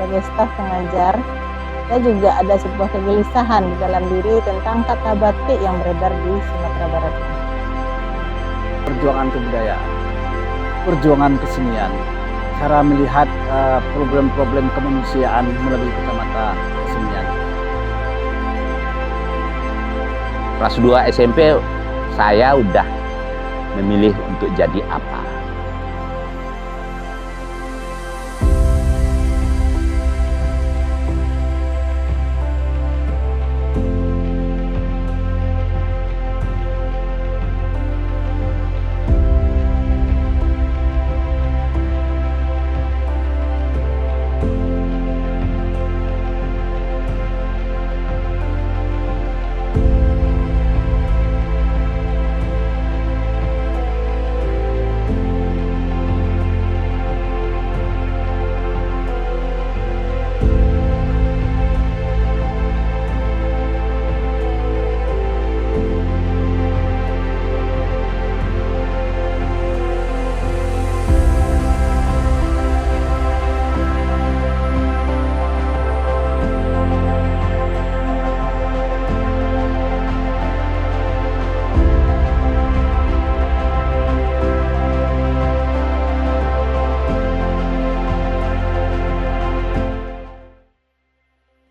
sebagai staf pengajar, saya juga ada sebuah kegelisahan di dalam diri tentang kata batik yang beredar di Sumatera Barat ini. Perjuangan kebudayaan, perjuangan kesenian, cara melihat problem-problem kemanusiaan melalui kacamata kesenian. Kelas 2 SMP saya udah memilih untuk jadi apa.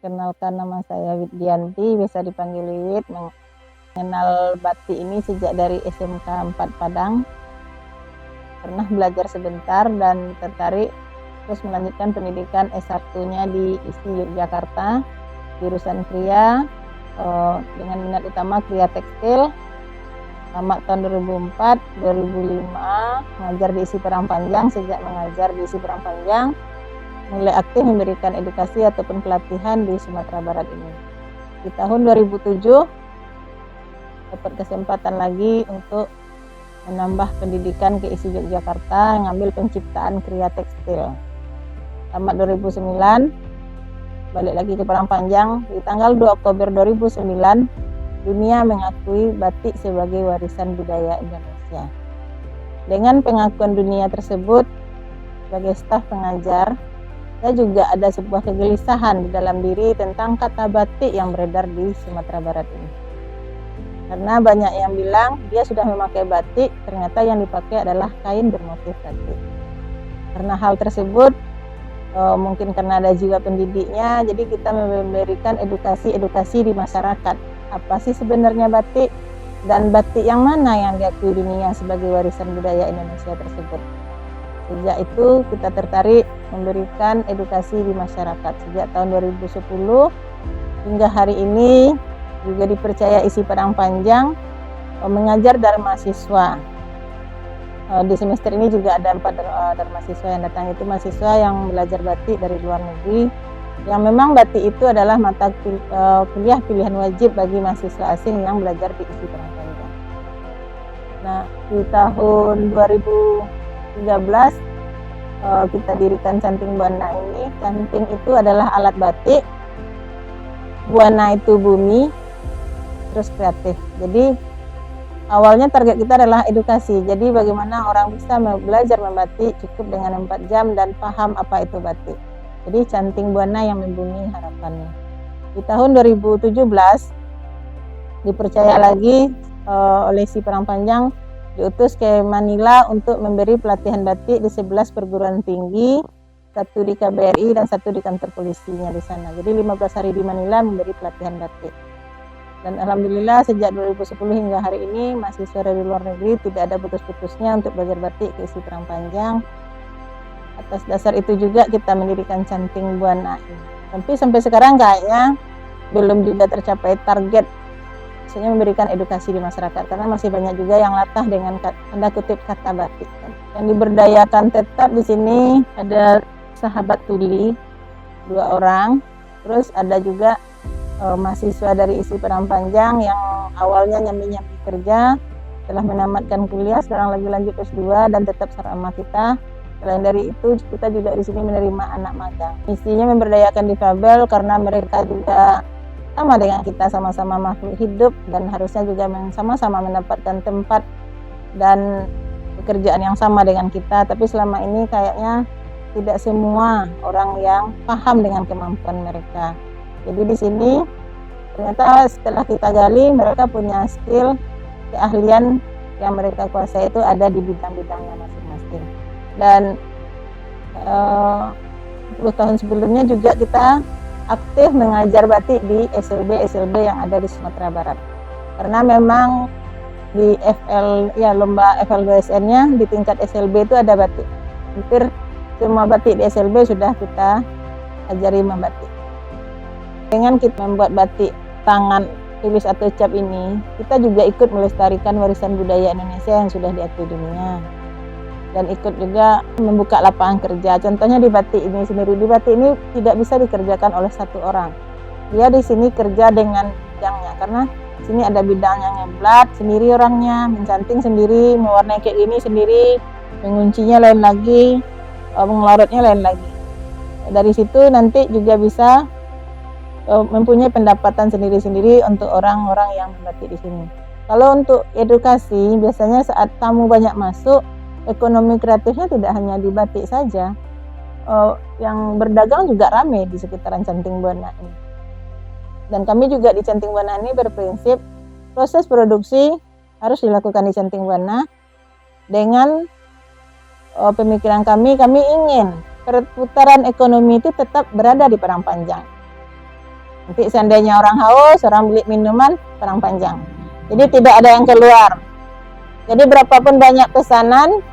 Kenalkan, nama saya Widyanti, bisa dipanggil Wid. Mengenal batik ini sejak dari SMK 4 Padang. Pernah belajar sebentar dan tertarik terus melanjutkan pendidikan S1-nya di ISI Yogyakarta, jurusan Kriya, dengan minat utama Kriya Tekstil. Tamat tahun 2004, 2005 mengajar di ISI Perang Panjang. Sejak mengajar di ISI Perang Panjang, mulai aktif memberikan edukasi ataupun pelatihan di Sumatera Barat ini. Di tahun 2007 dapat kesempatan lagi untuk menambah pendidikan ke ISI Yogyakarta, ngambil penciptaan Kriya Tekstil. Tamat 2009, balik lagi ke Perang Panjang. Di tanggal 2 Oktober 2009, dunia mengakui batik sebagai warisan budaya Indonesia. Dengan pengakuan dunia tersebut, sebagai staf pengajar, saya juga ada sebuah kegelisahan di dalam diri tentang kata batik yang beredar di Sumatera Barat ini. Karena banyak yang bilang dia sudah memakai batik, ternyata yang dipakai adalah kain bermotif batik. Karena hal tersebut, mungkin karena ada jiwa pendidiknya, jadi kita memberikan edukasi di masyarakat. Apa sih sebenarnya batik, dan batik yang mana yang diakui dunia sebagai warisan budaya Indonesia tersebut. Sejak itu kita tertarik memberikan edukasi di masyarakat. Sejak tahun 2010 hingga hari ini juga dipercaya ISI Padang Panjang mengajar Dharmasiswa. Di semester ini juga ada 4 Dharmasiswa yang datang. Itu mahasiswa yang belajar batik dari luar negeri, yang memang batik itu adalah mata kuliah pilihan wajib bagi mahasiswa asing yang belajar di ISI Padang Panjang. Nah, di tahun 2013 kita dirikan Canting Buana ini. Canting itu adalah alat batik, buana itu bumi, terus kreatif. Jadi awalnya target kita adalah edukasi. Jadi bagaimana orang bisa belajar membatik cukup dengan 4 jam dan paham apa itu batik. Jadi Canting Buana yang membumi harapannya. Di tahun 2017 dipercaya lagi oleh ISI Perang Panjang, diutus ke Manila untuk memberi pelatihan batik di 11 perguruan tinggi, 1 di KBRI dan 1 di kantor polisinya di sana. Jadi 15 hari di Manila memberi pelatihan batik. Dan alhamdulillah sejak 2010 hingga hari ini mahasiswa dari luar negeri tidak ada putus-putusnya untuk belajar batik ke ISI Perang Panjang. Atas dasar itu juga kita mendirikan Canting Buana ini. Tapi sampai sekarang kayaknya belum juga tercapai target, maksudnya memberikan edukasi di masyarakat, karena masih banyak juga yang latah dengan tanda kutip kata batik. Yang diberdayakan tetap di sini ada sahabat tuli 2 orang, terus ada juga mahasiswa dari ISI Padang Panjang yang awalnya nyambi-nyambi kerja, setelah menamatkan kuliah sekarang lagi lanjut S2 dan tetap sama kita. Selain dari itu, kita juga di sini menerima anak magang. Misinya memberdayakan difabel karena mereka juga sama dengan kita, sama-sama makhluk hidup dan harusnya juga sama-sama mendapatkan tempat dan pekerjaan yang sama dengan kita. Tapi selama ini kayaknya tidak semua orang yang paham dengan kemampuan mereka. Jadi di sini ternyata setelah kita gali, mereka punya skill, keahlian yang mereka kuasai itu ada di bidang-bidangnya masing-masing. Dan 10 tahun sebelumnya juga kita aktif mengajar batik di SLB yang ada di Sumatera Barat. Karena memang di lomba FL2SN-nya di tingkat SLB itu ada batik. Hampir semua batik di SLB sudah kita ajari membatik. Dengan kita membuat batik tangan tulis atau cap ini, kita juga ikut melestarikan warisan budaya Indonesia yang sudah diakui dunia. Dan ikut juga membuka lapangan kerja. Contohnya di batik ini sendiri. Di batik ini tidak bisa dikerjakan oleh satu orang. Dia di sini kerja dengan bidangnya, karena sini ada bidang yang ngeblat sendiri orangnya, mencanting sendiri, mewarnai kayak gini sendiri, menguncinya lain lagi, mengelorotnya lain lagi. Dari situ nanti juga bisa mempunyai pendapatan sendiri-sendiri untuk orang-orang yang membatik di sini. Kalau untuk edukasi, biasanya saat tamu banyak masuk, ekonomi kreatifnya tidak hanya di batik saja. Yang berdagang juga ramai di sekitaran Canting Buana ini. Dan kami juga di Canting Buana ini berprinsip proses produksi harus dilakukan di Canting Buana dengan pemikiran kami ingin perputaran ekonomi itu tetap berada di Padang Panjang. Nanti seandainya orang haus, orang beli minuman, Padang Panjang. Jadi tidak ada yang keluar. Jadi berapapun banyak pesanan,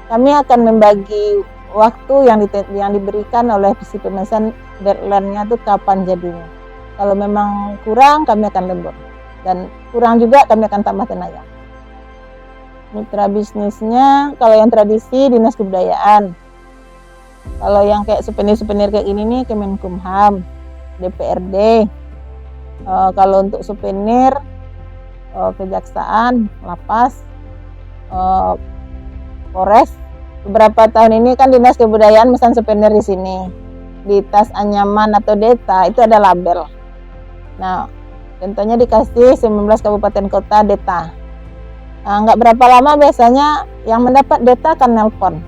kami akan membagi waktu yang diberikan oleh si pemesan, deadline-nya itu kapan jadinya. Kalau memang kurang, kami akan lembur. Dan kurang juga, kami akan tambah tenaga. Mitra bisnisnya, kalau yang tradisi, Dinas Kebudayaan. Kalau yang kayak souvenir-souvenir kayak gini nih, Kemenkumham, DPRD. Kalau untuk souvenir, Kejaksaan, Lapas, Polres. Beberapa tahun ini kan Dinas Kebudayaan mesan souvenir di sini. Di tas anyaman atau deta itu ada label. Nah, contohnya dikasih 19 kabupaten kota deta. Nggak berapa lama biasanya yang mendapat deta akan nelpon,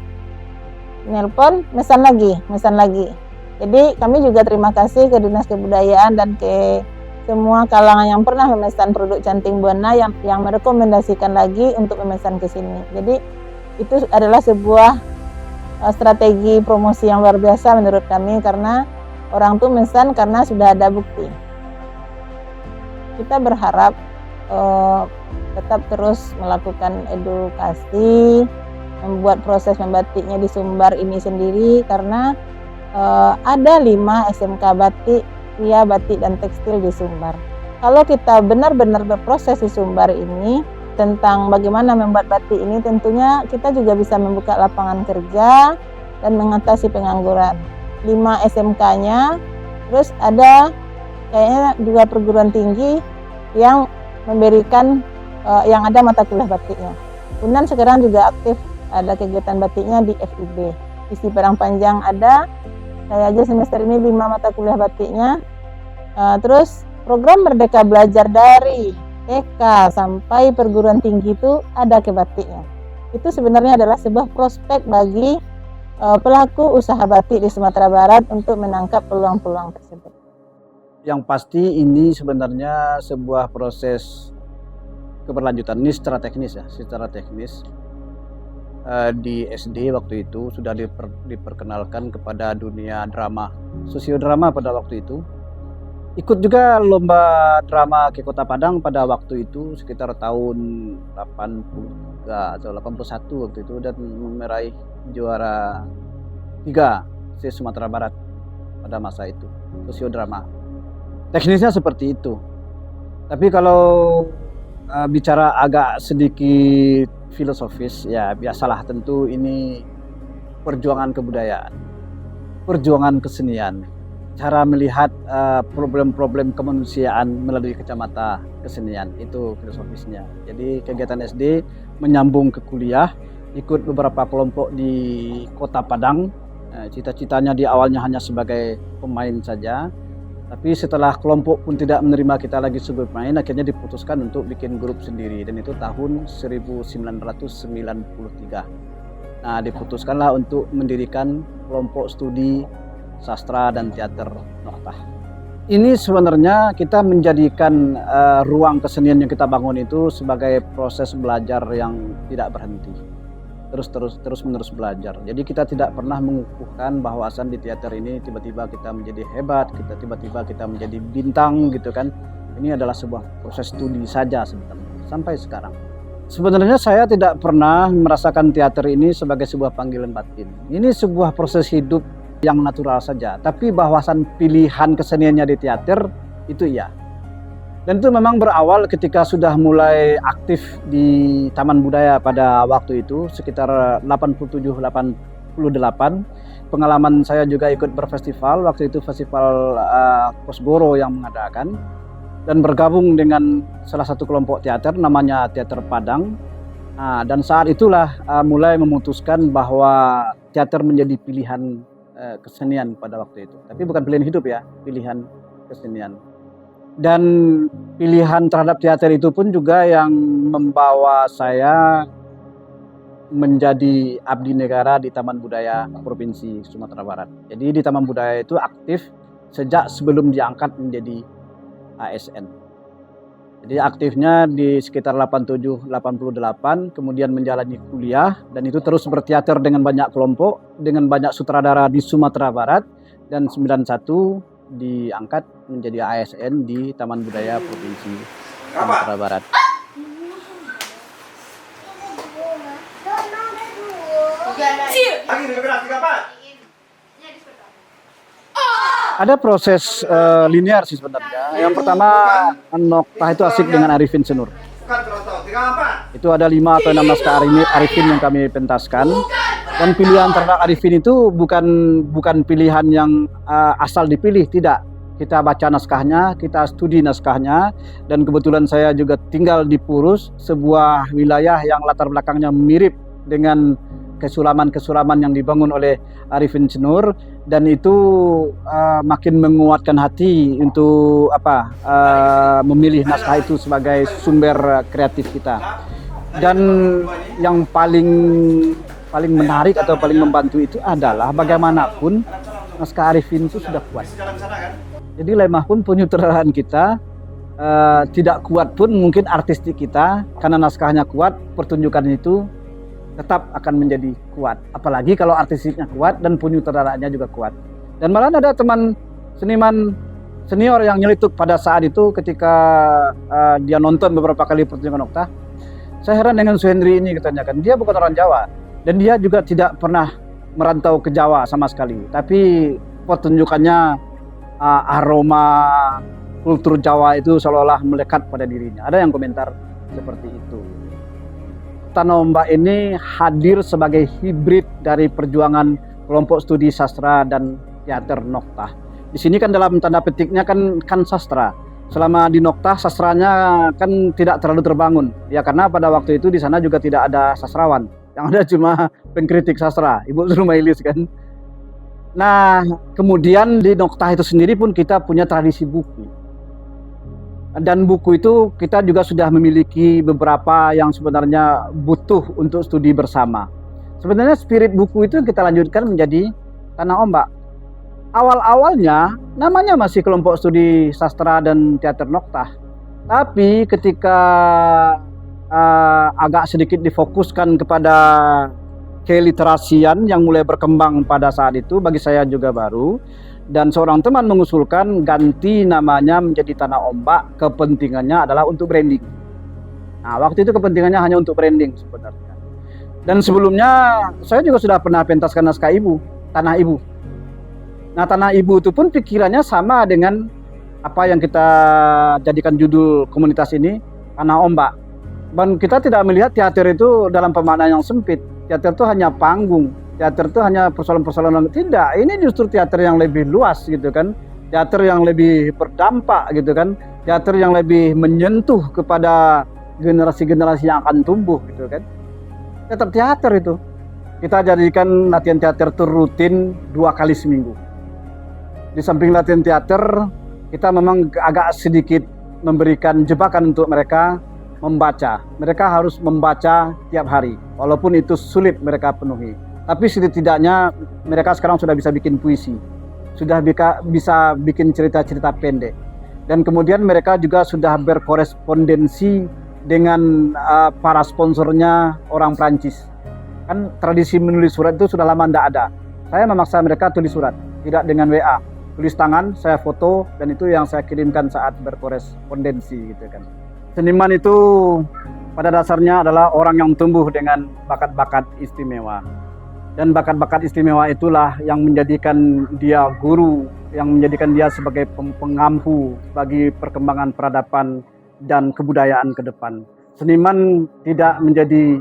mesan lagi. Jadi kami juga terima kasih ke Dinas Kebudayaan dan ke semua kalangan yang pernah memesan produk Canting Buana yang merekomendasikan lagi untuk memesan ke sini. Jadi itu adalah sebuah strategi promosi yang luar biasa menurut kami, karena orang tuh memesan karena sudah ada bukti. Kita berharap tetap terus melakukan edukasi, membuat proses membatiknya di Sumbar ini sendiri, karena ada 5 SMK batik, Kria, Batik dan Tekstil di Sumbar. Kalau kita benar-benar berproses di Sumbar ini tentang bagaimana membuat batik ini, tentunya kita juga bisa membuka lapangan kerja dan mengatasi pengangguran. 5 SMK-nya, terus ada kayaknya juga perguruan tinggi yang memberikan yang ada mata kuliah batiknya. Unan sekarang juga aktif ada kegiatan batiknya di FIB. Isi Padang Panjang ada, saya aja semester ini 5 mata kuliah batiknya. Terus program Merdeka Belajar dari TK sampai perguruan tinggi itu ada ke batiknya. Itu sebenarnya adalah sebuah prospek bagi pelaku usaha batik di Sumatera Barat untuk menangkap peluang-peluang tersebut. Yang pasti ini sebenarnya sebuah proses keberlanjutan. Ini secara teknis di SD waktu itu sudah diperkenalkan kepada dunia drama, sosiodrama pada waktu itu. Ikut juga lomba drama ke Kota Padang pada waktu itu sekitar tahun 83 atau 81 waktu itu, dan meraih juara 3 se Sumatera Barat pada masa itu, sosiodrama. Teknisnya seperti itu. Tapi kalau bicara agak sedikit filosofis, ya biasalah, tentu ini perjuangan kebudayaan, perjuangan kesenian, cara melihat problem-problem kemanusiaan melalui kacamata kesenian, itu filosofisnya. Jadi kegiatan SD menyambung ke kuliah, ikut beberapa kelompok di Kota Padang. Cita-citanya di awalnya hanya sebagai pemain saja, tapi setelah kelompok pun tidak menerima kita lagi sebagai pemain, akhirnya diputuskan untuk bikin grup sendiri, dan itu tahun 1993. Nah, diputuskanlah untuk mendirikan kelompok studi sastra dan teater Noktah. Ini sebenarnya kita menjadikan ruang kesenian yang kita bangun itu sebagai proses belajar yang tidak berhenti. Terus menerus belajar. Jadi kita tidak pernah mengukuhkan bahwasan di teater ini tiba-tiba kita menjadi hebat, tiba-tiba kita menjadi bintang gitu kan. Ini adalah sebuah proses studi saja sebenarnya sampai sekarang. Sebenarnya saya tidak pernah merasakan teater ini sebagai sebuah panggilan batin. Ini sebuah proses hidup yang natural saja. Tapi bahwasan pilihan keseniannya di teater itu iya. Dan itu memang berawal ketika sudah mulai aktif di Taman Budaya pada waktu itu sekitar 87-88. Pengalaman saya juga ikut berfestival, waktu itu festival Kosgoro yang mengadakan. Dan bergabung dengan salah satu kelompok teater namanya Teater Padang. Nah, dan saat itulah mulai memutuskan bahwa teater menjadi pilihan kesenian pada waktu itu. Tapi bukan pilihan hidup ya, pilihan kesenian. Dan pilihan terhadap teater itu pun juga yang membawa saya menjadi abdi negara di Taman Budaya Provinsi Sumatera Barat. Jadi di Taman Budaya itu aktif sejak sebelum diangkat menjadi ASN. Jadi aktifnya di sekitar 87-88, kemudian menjalani kuliah dan itu terus berteater dengan banyak kelompok, dengan banyak sutradara di Sumatera Barat, dan 91 diangkat menjadi ASN di Taman Budaya Provinsi Sumatera Barat. Ada proses linear sih sebenarnya. Yang pertama, Noktah itu asik dengan Arifin Senur. Itu ada 5 atau 6 naskah Arifin yang kami pentaskan. Dan pilihan terhadap Arifin itu bukan pilihan yang asal dipilih, tidak. Kita baca naskahnya, kita studi naskahnya, dan kebetulan saya juga tinggal di Purus, sebuah wilayah yang latar belakangnya mirip dengan kesulaman-kesulaman yang dibangun oleh Arifin Senur, dan itu makin menguatkan hati untuk memilih naskah itu sebagai sumber kreatif kita. Dan yang paling menarik atau paling membantu itu adalah bagaimanapun naskah Arifin itu sudah kuat. Jadi lemah pun penyutradaraan kita, tidak kuat pun mungkin artistik kita, karena naskahnya kuat, pertunjukan itu tetap akan menjadi kuat. Apalagi kalau artistiknya kuat dan penyutradaraannya juga kuat. Dan malah ada teman seniman senior yang nyelituk pada saat itu ketika dia nonton beberapa kali pertunjukan Noktah. Saya heran dengan Suhendri ini, katanya kan. Dia bukan orang Jawa dan dia juga tidak pernah merantau ke Jawa sama sekali. Tapi pertunjukannya aroma kultur Jawa itu seolah-olah melekat pada dirinya. Ada yang komentar seperti itu. Tanah Ombak ini hadir sebagai hibrid dari perjuangan kelompok studi sastra dan teater Noktah. Di sini kan dalam tanda petiknya kan sastra. Selama di Noktah sastranya kan tidak terlalu terbangun. Ya karena pada waktu itu di sana juga tidak ada sastrawan. Yang ada cuma pengkritik sastra, Ibu Zurmailis kan. Nah, kemudian di Noktah itu sendiri pun kita punya tradisi buku. Dan buku itu kita juga sudah memiliki beberapa yang sebenarnya butuh untuk studi bersama. Sebenarnya spirit buku itu kita lanjutkan menjadi Tanah Ombak. Awal-awalnya namanya masih kelompok studi sastra dan teater Noktah. Tapi ketika agak sedikit difokuskan kepada keliterasian yang mulai berkembang pada saat itu, bagi saya juga baru. Dan seorang teman mengusulkan ganti namanya menjadi Tanah Ombak, kepentingannya adalah untuk branding. Nah, waktu itu kepentingannya hanya untuk branding sebenarnya. Dan sebelumnya saya juga sudah pernah pentaskan naskah Ibu, Tanah Ibu. Nah, Tanah Ibu itu pun pikirannya sama dengan apa yang kita jadikan judul komunitas ini, Tanah Ombak. Dan kita tidak melihat teater itu dalam pemaknaan yang sempit. Teater itu hanya panggung. Teater itu hanya persoalan-persoalan, tidak, ini justru teater yang lebih luas gitu kan, teater yang lebih berdampak gitu kan, teater yang lebih menyentuh kepada generasi-generasi yang akan tumbuh gitu kan. Teater itu kita jadikan latihan teater itu rutin 2 kali seminggu. Di samping latihan teater, kita memang agak sedikit memberikan jebakan untuk mereka, membaca. Mereka harus membaca tiap hari, walaupun itu sulit mereka penuhi. Tapi setidaknya mereka sekarang sudah bisa bikin puisi, sudah bisa bikin cerita-cerita pendek. Dan kemudian mereka juga sudah berkorespondensi dengan para sponsornya orang Prancis. Kan tradisi menulis surat itu sudah lama tidak ada. Saya memaksa mereka tulis surat, tidak dengan WA. Tulis tangan, saya foto, dan itu yang saya kirimkan saat berkorespondensi gitu kan. Seniman itu pada dasarnya adalah orang yang tumbuh dengan bakat-bakat istimewa. Dan bakat-bakat istimewa itulah yang menjadikan dia guru, yang menjadikan dia sebagai pengampu bagi perkembangan peradaban dan kebudayaan ke depan. Seniman tidak menjadi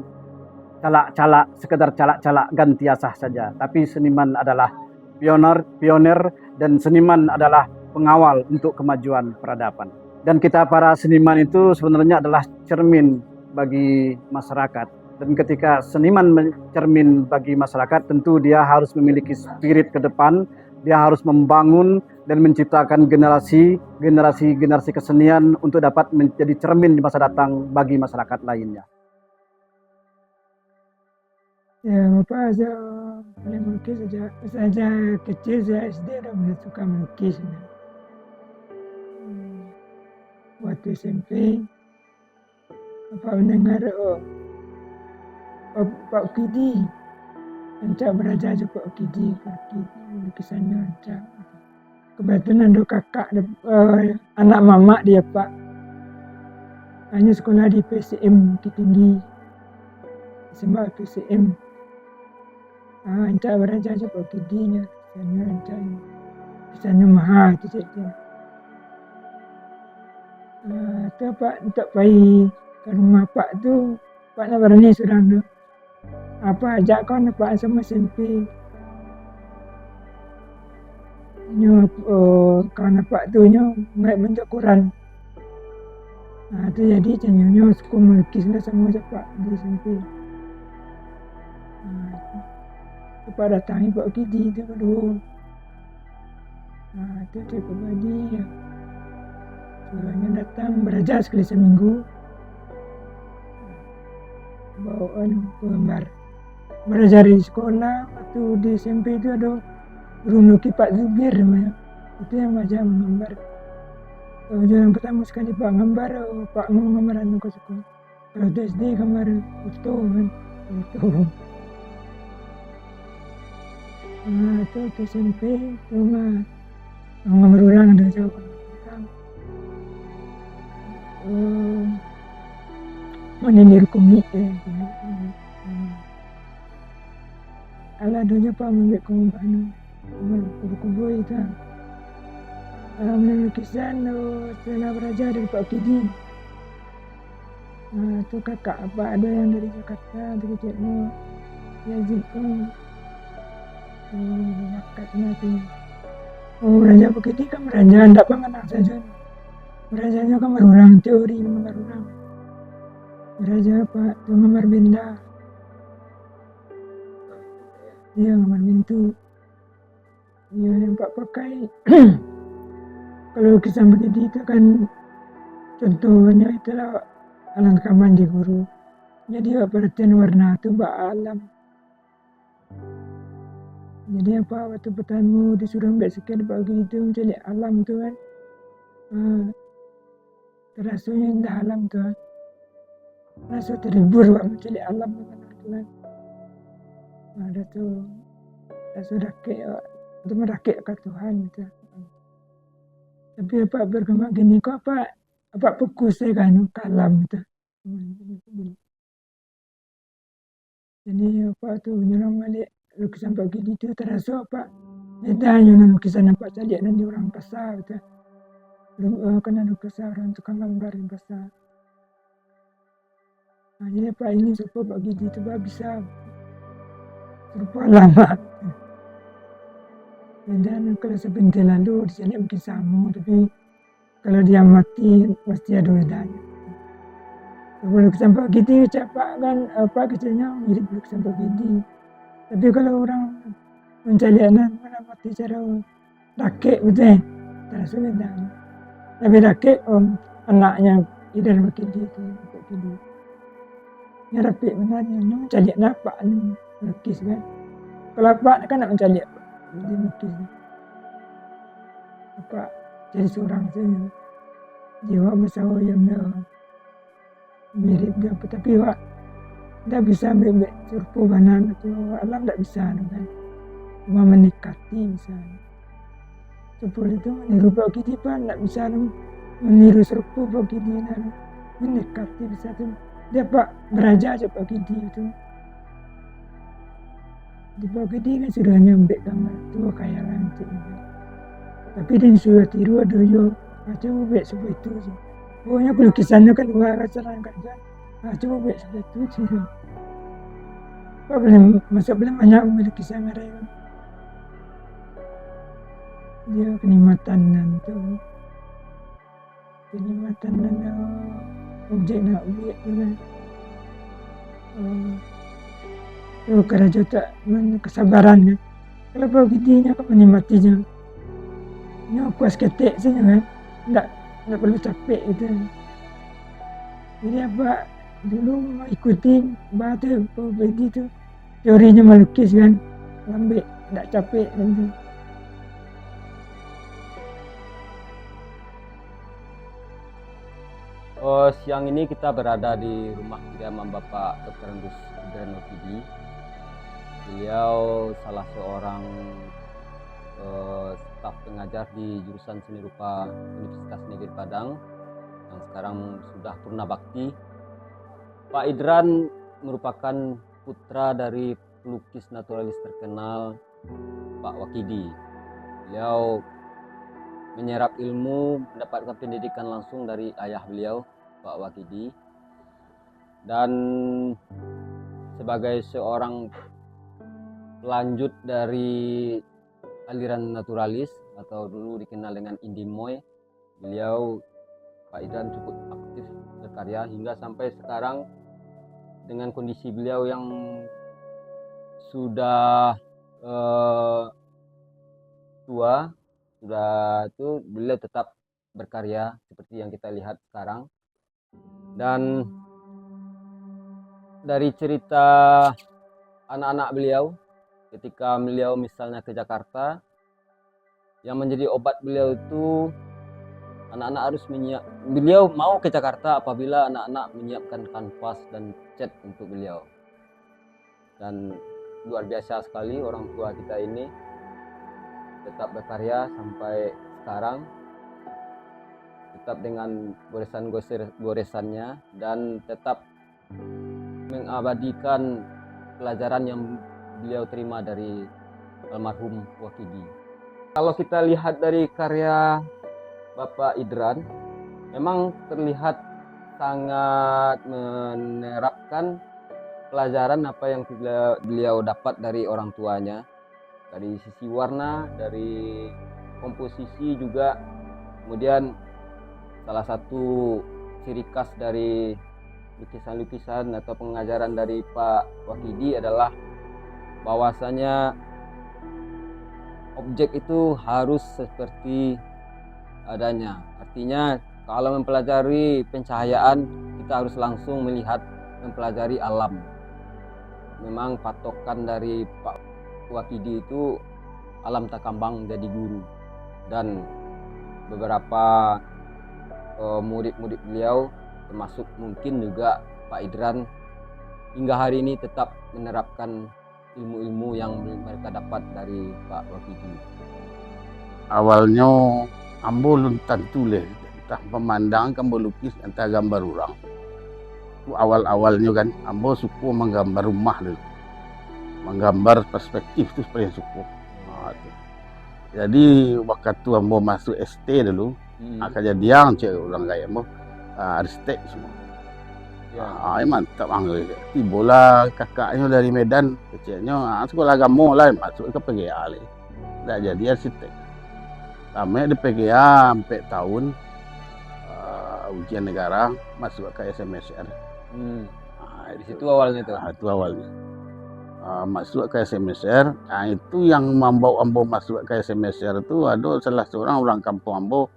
calak-calak, sekedar calak-calak gantiasah saja, tapi seniman adalah pioner dan seniman adalah pengawal untuk kemajuan peradaban. Dan kita para seniman itu sebenarnya adalah cermin bagi masyarakat. Dan ketika seniman mencermin bagi masyarakat, tentu dia harus memiliki spirit ke depan, dia harus membangun dan menciptakan generasi kesenian untuk dapat menjadi cermin di masa datang bagi masyarakat lainnya. Ya, Bapak mulai melukis sejak kecil, saya SD udah mulai suka melukis. Waktu SMP, Bapak mendengar Pak Ukidi, Ancak belajar juga Pak Ukidi, lukisannya Ancak. Kebetulan ada kakak, anak mama dia Pak, hanya sekolah di PCM Bukit Tinggi, SMA PCM. Ancak belajar juga Pak Ukidinya, lukisannya Ancak, lukisannya mahal itu saja. Itu Pak untuk pergi ke rumah Pak tu, Pak nak berani sudah tu. Apa ajak kawan Pak sama SMP. Kawan Pak tu naik bentuk Quran. Tu jadi cenyonya suka melukis lah sama Pak di SMP. Pak datangi Pak Ukidi tu kedua. Tu dia berbagi. Suruhnya datang belajar sekali seminggu. Bawa gambar. Belajar di sekolah, waktu di SMP itu ada guru lukis Pak Zubir namanya. Itu yang baca menggambar. Yang pertama sekali Pak gambar, Pak mau gambar anu ke sekolah. Kalau di SD gambar foto kan, foto. Itu di SMP itu mah gambar ulang ada jauh. Menenir komik ala donya Pak mengambil kubu-kubu itu lukisan setelah belajar dari Pak Ukidi. Itu kakak apa ada yang dari Jakarta itu kecilnya Yazid pun bakatnya tu belajar Pak Ukidi kan belajar tidak mengenal saja. Belajarnya kan berurang teori berurang. Belajar Pak tu gambar benda. Dia gambar pintu. Dia yang Pak pakai. Kalau lukisan begitu itu kan contohnya itulah alam kaman di guru. Jadi perhatian warna tu Pak alam. Jadi apa waktu pertama disuruh ambil sekian Pak gitu mencari alam tu kan. Terasanya indah alam tu kan. Rasa terhibur Pak mencari alam tu kan. Ada tu rasa rakit itu merakit ke Tuhan tu. Tapi apa berkembang gini kok apa fokus saya kan kalam tu. Jadi apa tu nyelang balik lukisan Pak Ukidi tu terasa apa beda dengan lukisan Pak Calik dan di orang pasar tu. Kena lukisan orang tukang gambar yang pasar. Jadi Pak ini supaya Pak Ukidi tu bisa serupa lama. Dan kalau sebentar lalu di sini mungkin sama, tapi kalau dia mati pasti ada bedanya. Kalau lukisan Pak Ukidi cepat kan apa kecilnya mirip lukisan Pak Ukidi. Tapi kalau orang mencari anak mana mati cara rakit betul, terasa bedanya. Tapi rakit anaknya Idan Wakidi itu Wakidi. Nya rapi benarnya, nya mencari napak nih melukis kan. Kalau apa kan nak mencari dia melukis. Apa jadi seorang saja. Jiwa bersawa yang mirip dia, tapi wak tidak bisa bebek serpu banan itu alam tidak bisa kan. Cuma mendekati bisa. Serpu itu meniru Wakidi pan tidak bisa meniru serpu Wakidi mendekati bisa tuh. Dia pak beraja aja Wakidi itu. Di Wakidi kan sudah nyampe gambar tua kayak lantik. Tapi dia sudah tiru ada yo macam bebek seperti itu sih. Pokoknya lukisannya kan luar biasa kan. Coba bebek seperti itu sih. Pak belum banyak lukisan mereka. Dia kenikmatan dan tuh. Kenikmatan dan objek nak objek tu kan. Kerja tak kesabaran kan. Kalau begini aku menikmatinya. Nya puas ketik saja kan. Tak perlu capek itu. Jadi apa dulu ikuti baca begitu teorinya melukis kan. Lambat tak capek kan tu. Siang ini kita berada di rumah kediaman Bapak Dr. Idran Wakidi. Beliau salah seorang staf pengajar di jurusan Seni Rupa Universitas Negeri Padang yang sekarang sudah purna bakti. Pak Idran merupakan putra dari pelukis naturalis terkenal Pak Wakidi. Beliau menyerap ilmu, mendapatkan pendidikan langsung dari ayah beliau, Pak Wakidi. Dan sebagai seorang pelanjut dari aliran naturalis atau dulu dikenal dengan Indimoy, beliau Pak Idran cukup aktif berkarya hingga sampai sekarang dengan kondisi beliau yang sudah tua. Sudah itu beliau tetap berkarya seperti yang kita lihat sekarang. Dan dari cerita anak-anak beliau ketika beliau misalnya ke Jakarta, yang menjadi obat beliau itu anak-anak harus beliau mau ke Jakarta apabila anak-anak menyiapkan kanvas dan cat untuk beliau. Dan luar biasa sekali orang tua kita ini tetap berkarya sampai sekarang, tetap dengan goresannya dan tetap mengabadikan pelajaran yang beliau terima dari almarhum Wakidi. Kalau kita lihat dari karya Bapak Idran, memang terlihat sangat menerapkan pelajaran apa yang beliau dapat dari orang tuanya. Dari sisi warna, dari komposisi juga. Kemudian salah satu ciri khas dari lukisan-lukisan atau pengajaran dari Pak Wakidi adalah bahwasanya objek itu harus seperti adanya. Artinya kalau mempelajari pencahayaan, kita harus langsung mempelajari alam. Memang patokan dari Pak Wakidi itu alam takambang jadi guru, dan beberapa murid-murid beliau termasuk mungkin juga Pak Idran hingga hari ini tetap menerapkan ilmu-ilmu yang mereka dapat dari Pak Wakidi. Awalnya ambo luntan tulis entah pemandang ambo lukis entah gambar orang. Awal-awalnya kan ambo suka menggambar rumah dulu. Menggambar perspektif itu paling suka. Jadi waktu ambo masuk ST dulu, kejadian cek orang kaya ambo aristek semua. Mantap anggo. Tibola kakaknya dari Medan, kecilnya sekolah agama lah masuk ke PGA le. Dah jadi arsitek. Sampai di PGA sampai tahun ujian negara masuk ke SMSR. Di situ awalnya tuh. Itu awalnya. Masuk ke SMSR, itu yang membawa ambo masuk ke SMSR itu ada salah seorang orang kampung ambo,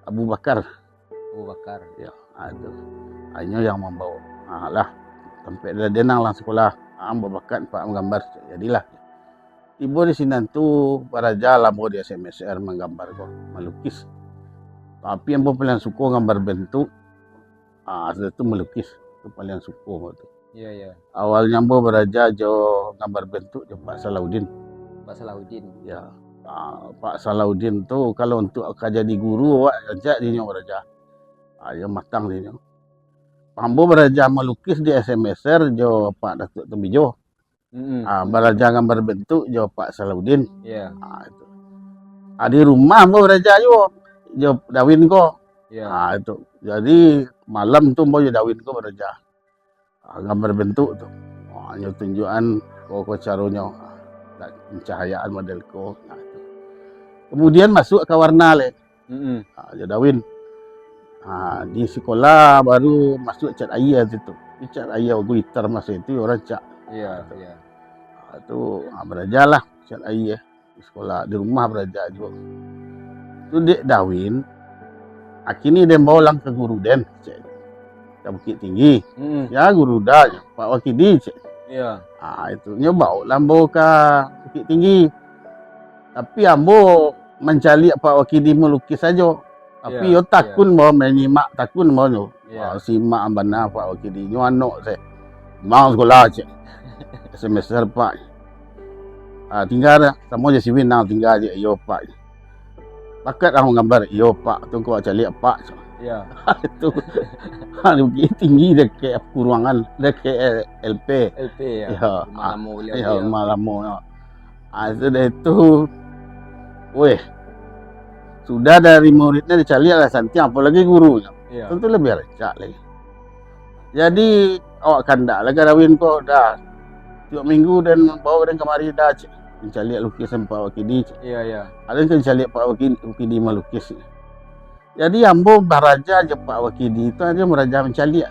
Abu Bakar. Abu Bakar. Ya, Itu hanya yang membawa. Lah sampai dia nang lang sekolah. Ambo bakat pak menggambar. Jadilah. Ibu di sini tu baraja lamo di SMSR menggambar kok, melukis. Tapi yang paling suka gambar bentuk. Sudah tu melukis. Itu paling suka tu. Iya, iya. Awalnya ambo beraja jo gambar bentuk jo Pak Salahuddin. Pak Salahuddin. Ya. Pak Salahuddin tu kalau untuk jadi guru awak ajak dia beraja. Dia matang dia. Ambo beraja melukis di SMSR jo Pak Datuk Tembijo. Beraja gambar bentuk jo Pak Salahuddin. Iya. Itu. Di rumah ambo beraja jo Dawin ko. Iya. Itu. Jadi malam tu ambo jo Dawin ko beraja. Gambar bentuk tu. Hanya tunjukan ko caranya pencahayaan model ko. Itu. Kemudian masuk ke warna le. Jo Dawin. Di sekolah baru masuk cat air situ. Di cat air guitar masa itu orang cat. Iya, iya. Itu belajar lah cat air di sekolah, di rumah belajar juga. Itu Dek Dawin. Kini dia bawa lang ke guru den, cik. Ke Bukit Tinggi. Ya guru dah, Pak Wakidi, cik. Iya. Itu nyoba lambo ke Bukit Tinggi. Tapi ambo mencari Pak Wakidi melukis saja. Tapi yo takun mau menyimak takun mau yo. Simak ambana Pak Wakidi nyo anak saya. Mau sekolah cik. Semester Pak. Tinggal sama je siwin nang tinggal je yo Pak. Pakat aku gambar yo Pak tu kau cari Pak. Iya. Itu. Bukit Tinggi dekat ruangan dekat LP. LP ya. Ya. Malamu Ya malamu. Itu weh. Sudah dari muridnya dicari lah santi, apalagi gurunya. Iya. Tentu lebih recak lagi. Jadi awak kandak lagi Dawin kok dah. Tiap minggu dan bawa dan kemari dah mencari lukisan Pak Wakidi. Iya, iya. Ada yang mencari Pak Wakidi melukis. Jadi ambo beraja je Pak Wakidi itu aja beraja mencari.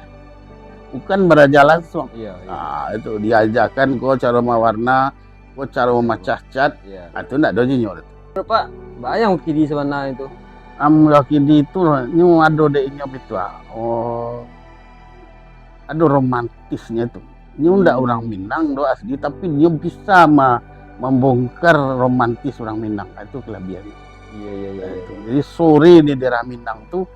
Bukan beraja langsung. Iya, iya. Itu diajarkan kok cara mewarna, kok cara memecah cat. Iya. Itu ndak ada jinyo. Pak, bayang Wakidi sebenarnya itu. Wakidi itu nyu ada deknya itu. Ada romantisnya itu. Nyu ndak orang Minang do asli tapi dia bisa membongkar romantis orang Minang. Itu kelebihannya. Iya, iya, iya. Jadi sore di daerah Minang tuh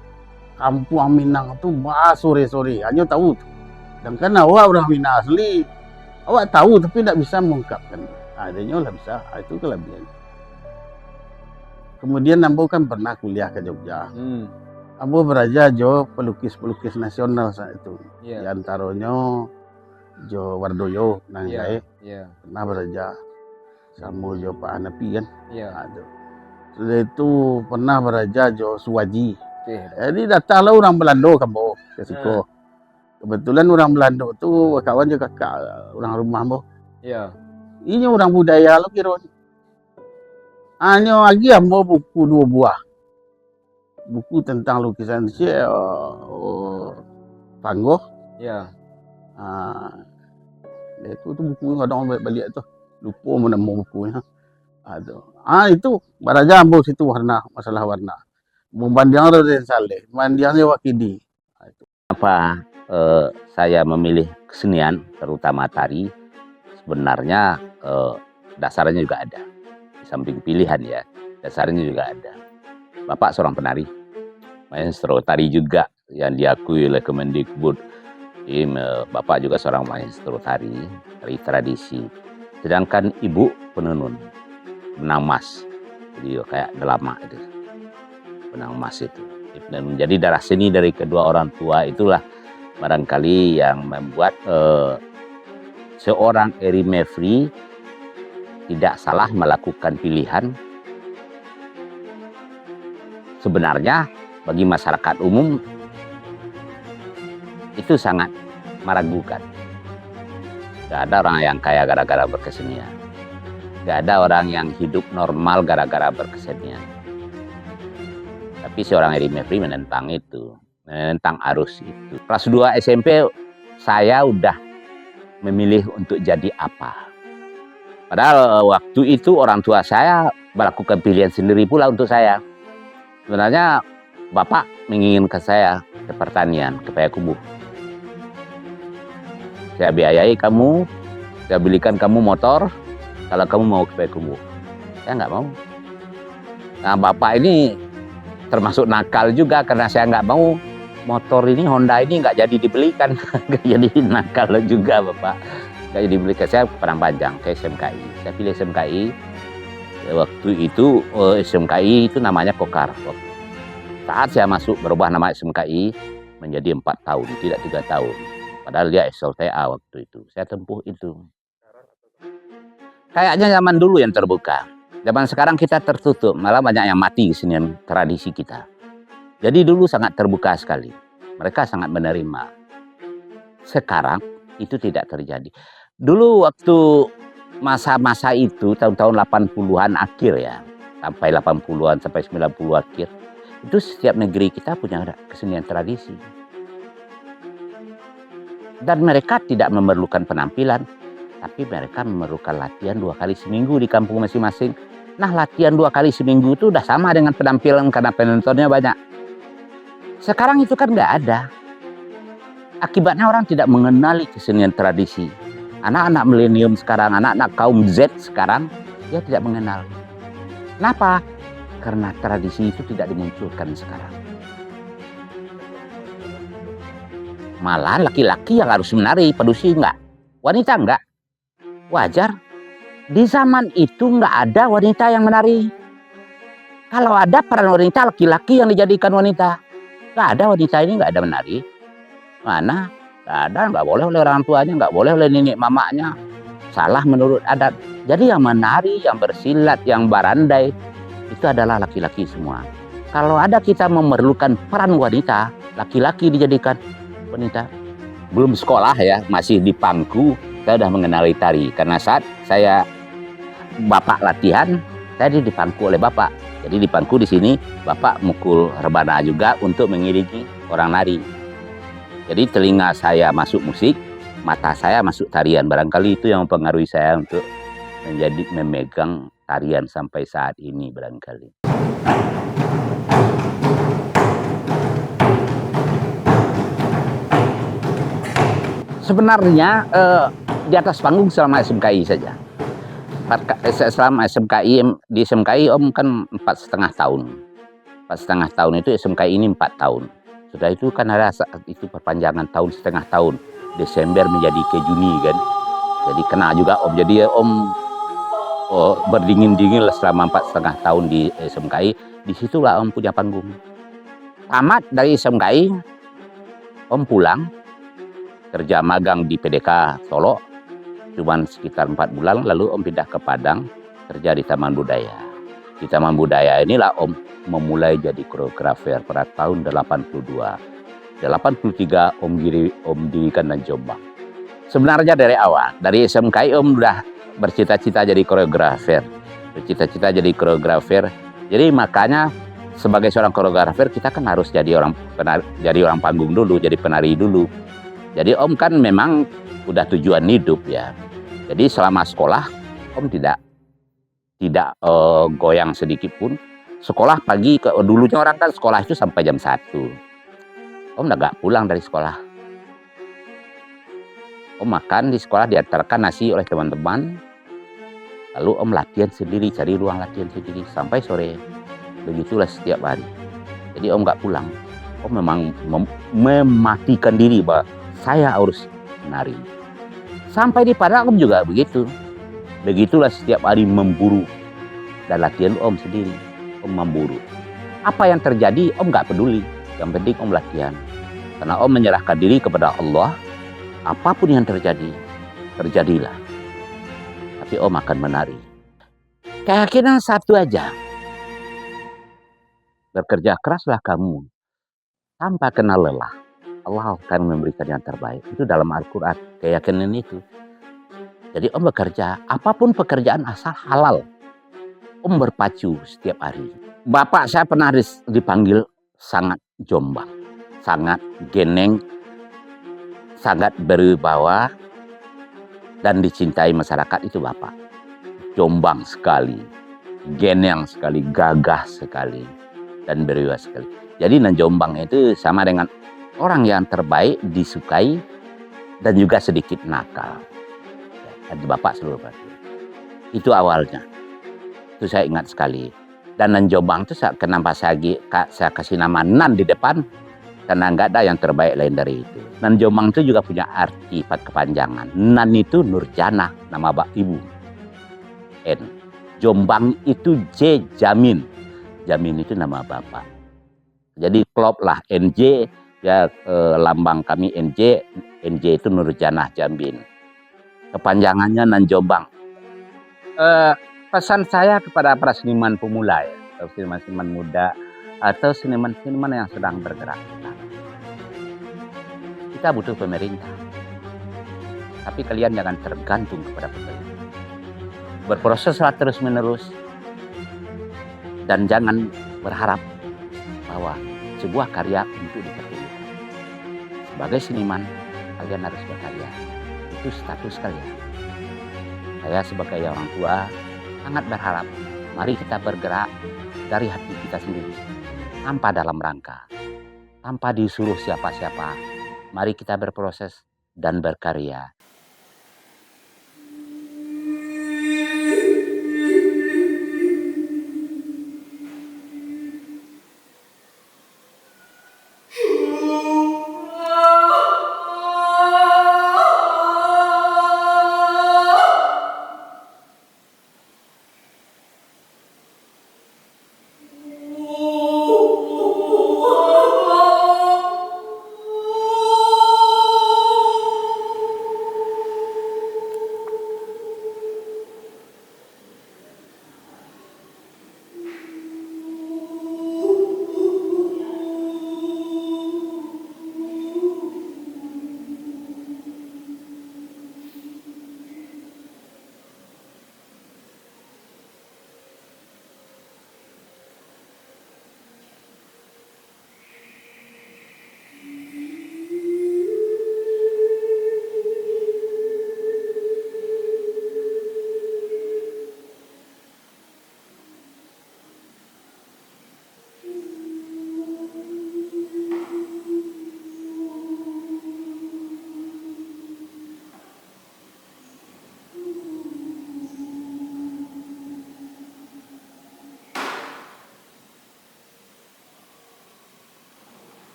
kampung Minang tuh sore-sore hanya tahu tuh. Dan karena awak orang Minang asli, awak tahu tapi tidak bisa mengungkapkan. Adanya lah bisa. Itu kelebihannya. Kemudian ambo kan pernah kuliah ke Jogja. Ambo beraja jo pelukis-pelukis nasional saat itu. Di antaranya Jo Wardoyo nang saya. Pernah beraja sama Jo Pak Hanapi kan. Sudah itu pernah beraja Jo Suwaji. Jadi datanglah orang Belanda kambo ke Siko. Kebetulan orang Belanda tu kawan je kakak orang rumah ambo. Ini orang budaya lo kira. Hanya lagi ambo buku 2 buah. Buku tentang lukisan Syekh Panggoh. Itu buku kadang balik tu. Lupa menemu bukunya. Itu baraja ambo situ warna, masalah warna. Membanding Raden Saleh, membandingnya Wakidi. Kenapa saya memilih kesenian, terutama tari? Sebenarnya dasarnya juga ada. Di samping pilihan ya, dasarnya juga ada. Bapak seorang penari, maestro tari juga yang diakui oleh Kemendikbud. Bapak juga seorang maestro tari tradisi. Sedangkan ibu penenun, benang emas. Jadi kayak delama itu, benang emas itu. Jadi darah seni dari kedua orang tua itulah barangkali yang membuat seorang Eri Mevri tidak salah melakukan pilihan. Sebenarnya bagi masyarakat umum itu sangat meragukan. Gak ada orang yang kaya gara-gara berkesenian. Gak ada orang yang hidup normal gara-gara berkesenian. Tapi seorang Eri Mevri menentang itu, menentang arus itu. Kelas 2 SMP saya udah memilih untuk jadi apa. Padahal waktu itu orang tua saya melakukan pilihan sendiri pula untuk saya. Sebenarnya Bapak menginginkan saya ke pertanian, ke Payakumbuh. Saya biayai kamu, saya belikan kamu motor, kalau kamu mau ke Payakumbuh. Saya nggak mau. Nah, bapak ini termasuk nakal juga karena saya nggak mau motor ini, Honda ini nggak jadi dibelikan. Nggak jadi nakal juga bapak. Nggak jadi dibelikan. Saya ke Padang Panjang, ke SMKI. Saya pilih SMKI. Waktu itu SMKI itu namanya Kokar. Saat saya masuk berubah nama SMKI menjadi 4 tahun, tidak 3 tahun. Padahal dia SLTA waktu itu. Saya tempuh itu. Kayaknya zaman dulu yang terbuka. Zaman sekarang kita tertutup, malah banyak yang mati kesenian tradisi kita. Jadi dulu sangat terbuka sekali. Mereka sangat menerima. Sekarang itu tidak terjadi. Dulu waktu masa-masa itu, tahun-tahun 80-an akhir ya, sampai 80-an, sampai 90 akhir, itu setiap negeri kita punya kesenian tradisi. Dan mereka tidak memerlukan penampilan, tapi mereka memerlukan latihan 2 kali seminggu di kampung masing-masing. Nah, latihan 2 kali seminggu itu udah sama dengan penampilan karena penontonnya banyak. Sekarang itu kan nggak ada. Akibatnya orang tidak mengenali kesenian tradisi. Anak-anak milenium sekarang, anak-anak kaum Z sekarang, dia tidak mengenal. Kenapa? Karena tradisi itu tidak dimunculkan sekarang. Malah laki-laki yang harus menari, pedusi enggak. Wanita enggak. Wajar. Di zaman itu enggak ada wanita yang menari. Kalau ada peran wanita, laki-laki yang dijadikan wanita. Enggak ada, wanita ini enggak ada menari. Mana? Enggak ada, enggak boleh oleh orang tuanya, enggak boleh oleh nenek mamanya. Salah menurut adat. Jadi yang menari, yang bersilat, yang barandai, itu adalah laki-laki semua. Kalau ada kita memerlukan peran wanita, laki-laki dijadikan wanita. Belum sekolah ya, masih di pangku, saya sudah mengenali tari. Karena saat saya bapak latihan, saya di pangku oleh bapak. Jadi di pangku di sini, bapak mukul rebana juga untuk mengiringi orang nari. Jadi telinga saya masuk musik, mata saya masuk tarian. Barangkali itu yang mempengaruhi saya untuk memegang tarian sampai saat ini barangkali. Sebenarnya di atas panggung selama SMKI saja. Selama SMKI, di SMKI Om kan 4,5 tahun. 4,5 tahun itu SMKI ini 4 tahun. Sudah itu kan ada saat itu perpanjangan tahun, setengah tahun. Desember menjadi ke Juni kan. Jadi kena juga Om. Jadi Om berdingin-dingin lah selama 4,5 tahun di SMKI. Disitulah Om punya panggung. Tamat dari SMKI, Om pulang. Kerja magang di PDK Solo, cuman sekitar 4 bulan, lalu Om pindah ke Padang, kerja di Taman Budaya. Di Taman Budaya inilah Om memulai jadi koreografer pada tahun 82. 83 Om dirikan dan Jombang. Sebenarnya dari awal, dari SMKI Om udah bercita-cita jadi koreografer. Bercita-cita jadi koreografer. Jadi makanya sebagai seorang koreografer kita kan harus jadi orang panggung dulu, jadi penari dulu. Jadi Om kan memang udah tujuan hidup ya. Jadi selama sekolah Om tidak goyang sedikit pun. Sekolah pagi, dulunya orang kan sekolah itu sampai jam 1. Om gak pulang dari sekolah. Om makan di sekolah, diantarkan nasi oleh teman-teman. Lalu Om latihan sendiri, cari ruang latihan sendiri sampai sore. Begitulah setiap hari. Jadi Om gak pulang. Om memang mematikan diri bahwa saya harus menari. Sampai di Padang Om juga begitu. Begitulah setiap hari memburu. Dan latihan Om sendiri. Om memburu. Apa yang terjadi Om gak peduli. Yang penting Om latihan. Karena Om menyerahkan diri kepada Allah. Apapun yang terjadi, terjadilah. Tapi Om akan menari. Keyakinan satu aja. Bekerja keraslah kamu. Tanpa kenal lelah. Allah akan memberikan yang terbaik. Itu dalam Al-Quran, keyakinan itu. Jadi Om bekerja, apapun pekerjaan asal halal. Om berpacu setiap hari. Bapak saya pernah dipanggil sangat jombang, sangat geneng, sangat berwibawa, dan dicintai masyarakat itu Bapak. Jombang sekali, geneng sekali, gagah sekali, dan berwibawa sekali. Jadi Jombang itu sama dengan orang yang terbaik, disukai, dan juga sedikit nakal. Dan Bapak seluruh Batu. Itu awalnya. Itu saya ingat sekali. Dan Jombang itu kenapa saya kasih nama Nan di depan, karena nggak ada yang terbaik lain dari itu. Nan Jombang itu juga punya arti kepanjangan. Nan itu Nurjana, nama ibu. N. Jombang itu J, Jamin. Jamin itu nama bapak. Jadi klop lah NJ, ya lambang kami NJ. NJ itu Nurjana Jamin. Kepanjangannya Nan Jombang. Pesan saya kepada para seniman pemula ya, atau seniman-seniman muda, atau seniman-seniman yang sedang bergerak. Kita butuh pemerintah. Tapi kalian jangan tergantung kepada pemerintah. Berproseslah terus-menerus. Dan jangan berharap bahwa sebuah karya untuk dipertunjukkan. Sebagai seniman, kalian harus berkarya. Itu status kalian. Saya sebagai orang tua sangat berharap, mari kita bergerak dari hati kita sendiri, tanpa dalam rangka, tanpa disuruh siapa-siapa. Mari kita berproses dan berkarya.